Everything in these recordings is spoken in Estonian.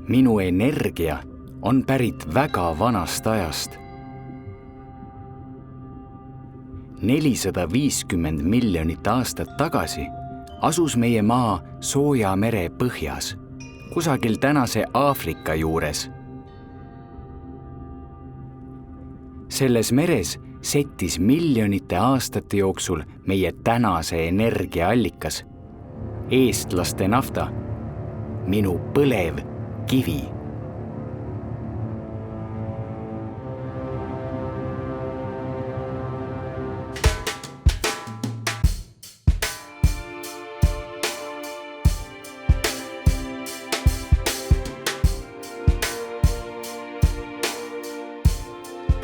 Minu energia on pärit väga vanast ajast. 450 miljonit aastat tagasi asus meie maa sooja mere põhjas, kusagil tänase Aafrika juures. Selles meres settis miljonite aastate jooksul meie tänase energiaallikas, eestlaste nafta, minu põlevkivi.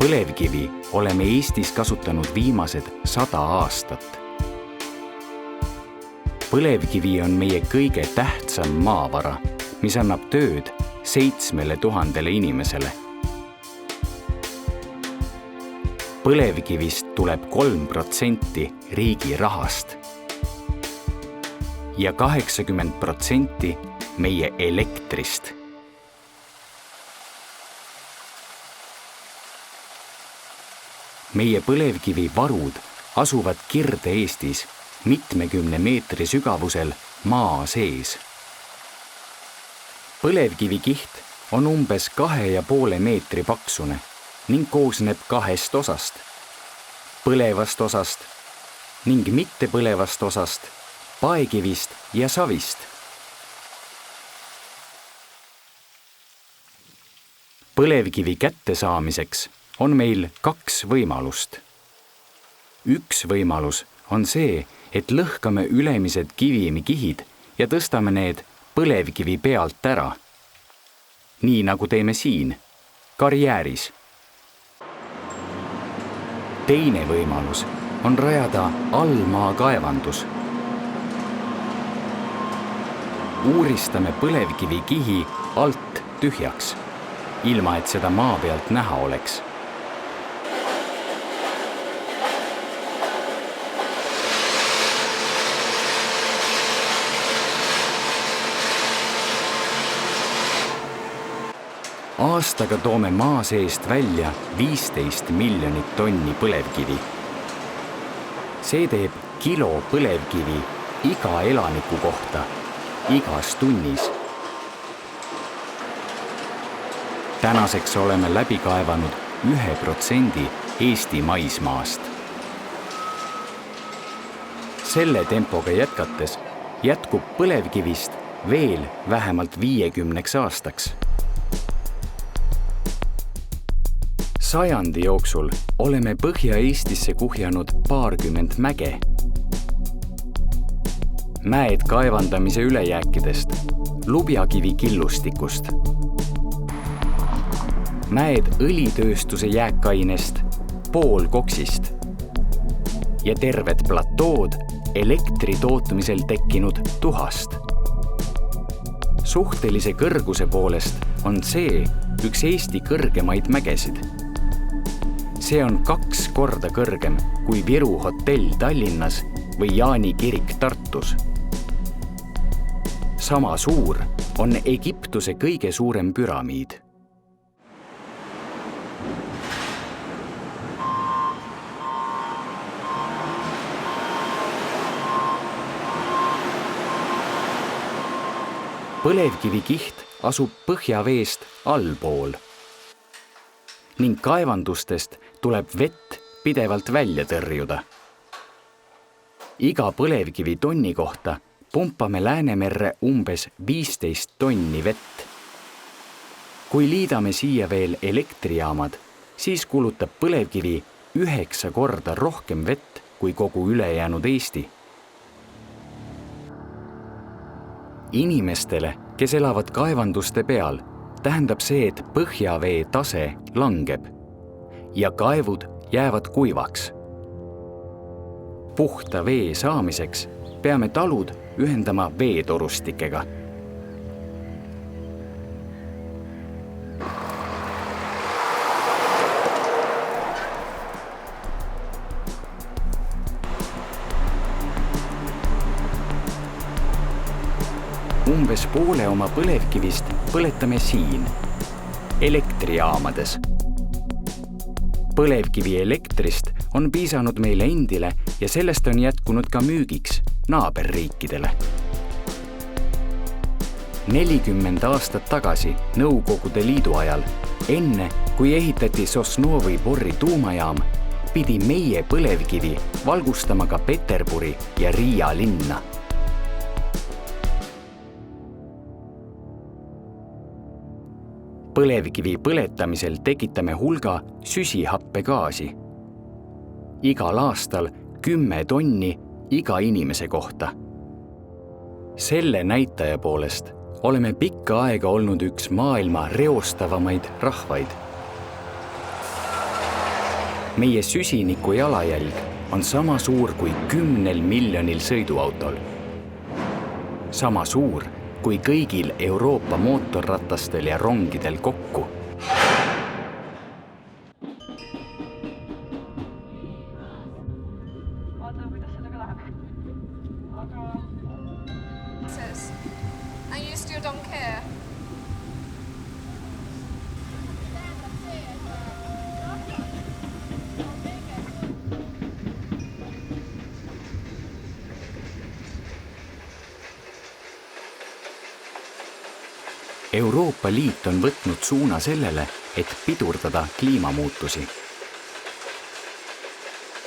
Põlevkivi oleme Eestis kasutanud viimased 100 aastat. Põlevkivi on meie kõige tähtsam maavara, mis annab tööd 7000 inimesele. Põlevkivist tuleb 3% riigi rahast ja 80% meie elektrist. Meie põlevkivi varud asuvad Kirde-Eestis mitmekümne meetri sügavusel maa sees. Põlevkivikiht on umbes 2,5 meetri paksune ning koosneb 2 osast, põlevast osast ning mittepõlevast osast, paekivist ja savist. Põlevkivi kättesaamiseks on meil 2 võimalust. Üks võimalus on see, et lõhkame ülemised kivimikihid ja tõstame need põlevkivi pealt ära. Nii nagu teeme siin, karjääris. Teine võimalus on rajada allmaakaevandus. Uuristame põlevkivikihi alt tühjaks, ilma et seda maa pealt näha oleks. Aastaga toome maa seest välja 15 miljonit tonni põlevkivi. See teeb kilo põlevkivi iga elaniku kohta, igas tunnis. Tänaseks oleme läbi kaevanud 1% Eesti maismaast. Selle tempoga jätkates jätkub põlevkivist veel vähemalt 50 aastaks. Sajandi jooksul oleme Põhja-Eestisse kuhjanud 20 mäge. Mäed kaevandamise ülejääkidest, lubjakivi killustikust. Mäed õlitööstuse jääkainest, poolkoksist. Ja terved platood elektri tootmisel tekkinud tuhast. Suhtelise kõrguse poolest on see üks Eesti kõrgemaid mägesid. See on 2 korda kõrgem kui Viru hotell Tallinnas või Jaani kirik Tartus. Sama suur on Egiptuse kõige suurem püramiid. Põlevkivikiht asub põhjaveest allpool ning kaevandustest tuleb vett pidevalt välja tõrjuda. Iga põlevkivi tonni kohta pumpame Läänemerre umbes 15 tonni vett. Kui liidame siia veel elektrijaamad, siis kulutab põlevkivi 9 korda rohkem vett kui kogu ülejäänud Eesti. Inimestele, kes elavad kaevanduste peal, tähendab see, et põhjavee tase langeb ja kaevud jäävad kuivaks. Puhta vee saamiseks peame talud ühendama veetorustikega. umbes poole oma põlevkivist põletame siin, elektrijaamades. Põlevkivi elektrist on piisanud meile endile ja sellest on jätkunud ka müügiks naaberriikidele. 40 aastat tagasi Nõukogude Liidu ajal, enne kui ehitati Sosnovyj Bori tuumajaam, pidi meie põlevkivi valgustama ka Peterburi ja Riia linna. Põlevkivi põletamisel tekitame hulga süsihappegaasi. Igal aastal 10 tonni iga inimese kohta. Selle näitaja poolest oleme pikka aega olnud üks maailma reostavamaid rahvaid. Meie süsiniku jalajälg on sama suur kui 10 miljonil sõiduautol. Sama suur kui kõigil Euroopa mootorratastel ja rongidel kokku. Vaata, kuidas sellega läheb. Aga... And you still don't care? Euroopa Liit on võtnud suuna sellele, et pidurdada kliimamuutusi.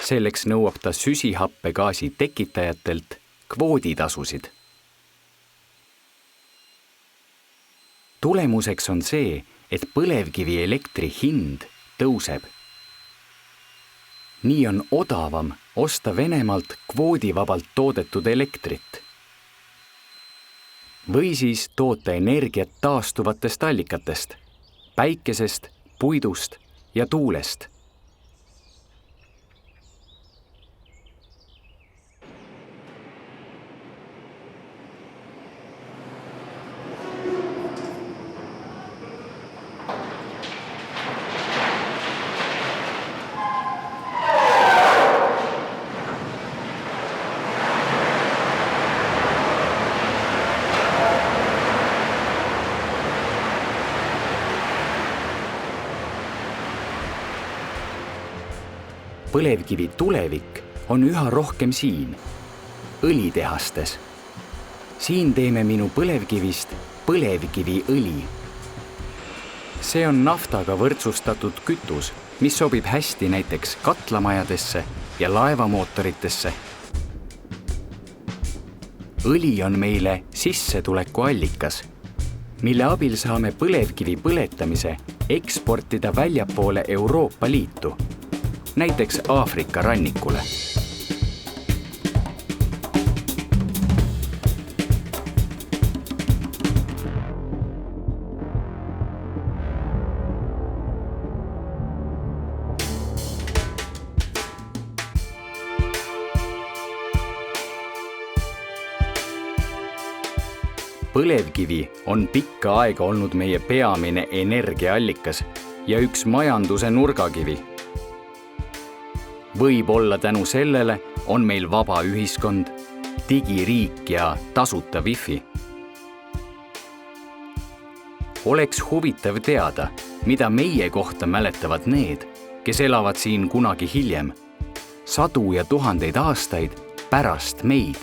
Selleks nõuab ta süsihappegaasi tekitajatelt kvooditasusid. Tulemuseks on see, et põlevkivi elektri hind tõuseb. Nii on odavam osta Venemaalt kvoodivabalt toodetud elektrit. Või siis toota energiat taastuvatest allikatest, päikesest, puidust ja tuulest. Põlevkivi tulevik on üha rohkem siin, õlitehastes. Siin teeme minu põlevkivist põlevkiviõli. See on naftaga võrdsustatud kütus, mis sobib hästi näiteks katlamajadesse ja laevamootoritesse. Õli on meile sissetuleku allikas, mille abil saame põlevkivi põletamise eksportida väljapoole Euroopa Liitu. Näiteks Aafrika rannikule. Põlevkivi on pikka aega olnud meie peamine energiaallikas ja üks majanduse nurgakivi. Võib-olla tänu sellele on meil vaba ühiskond, digiriik ja tasuta wifi. Oleks huvitav teada, mida meie kohta mäletavad need, kes elavad siin kunagi hiljem, 100 ja 1000 aastaid pärast meid.